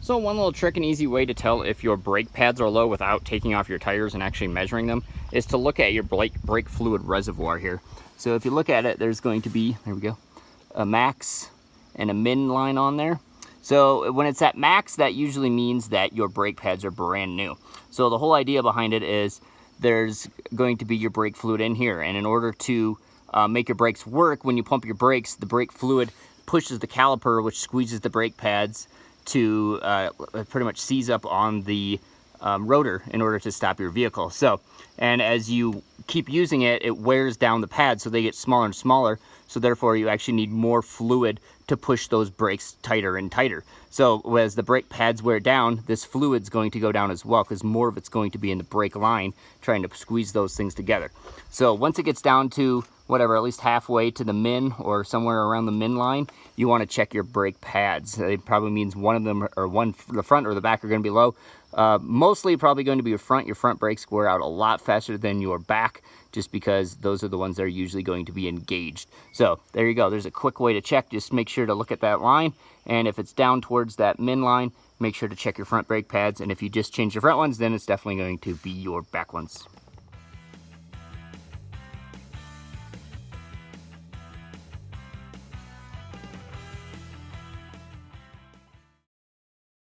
So one little trick and easy way to tell if your brake pads are low without taking off your tires and actually measuring them is to look at your brake fluid reservoir here. So if you look at it, there's going to be, there we go, a max and a min line on there. So when it's at max, that usually means that your brake pads are brand new. So the whole idea behind it is there's going to be your brake fluid in here, and in order to make your brakes work, when you pump your brakes, the brake fluid pushes the caliper, which squeezes the brake pads to pretty much seize up on the rotor in order to stop your vehicle. So, and as you keep using it, it wears down the pads, so they get smaller and smaller. So therefore, you actually need more fluid to push those brakes tighter and tighter. So as the brake pads wear down, this fluid's going to go down as well, because more of it's going to be in the brake line trying to squeeze those things together. So once it gets down to whatever, at least halfway to the min or somewhere around the min line, you want to check your brake pads. It probably means one of them, or one, the front or the back, are going to be low. Mostly probably going to be your front. Your front brakes wear out a lot faster than your back, just because those are the ones that are usually going to be engaged. So there you go. There's a quick way to check. Just make sure to look at that line, and if it's down towards that min line, make sure to check your front brake pads. And if you just change your front ones, then it's definitely going to be your back ones.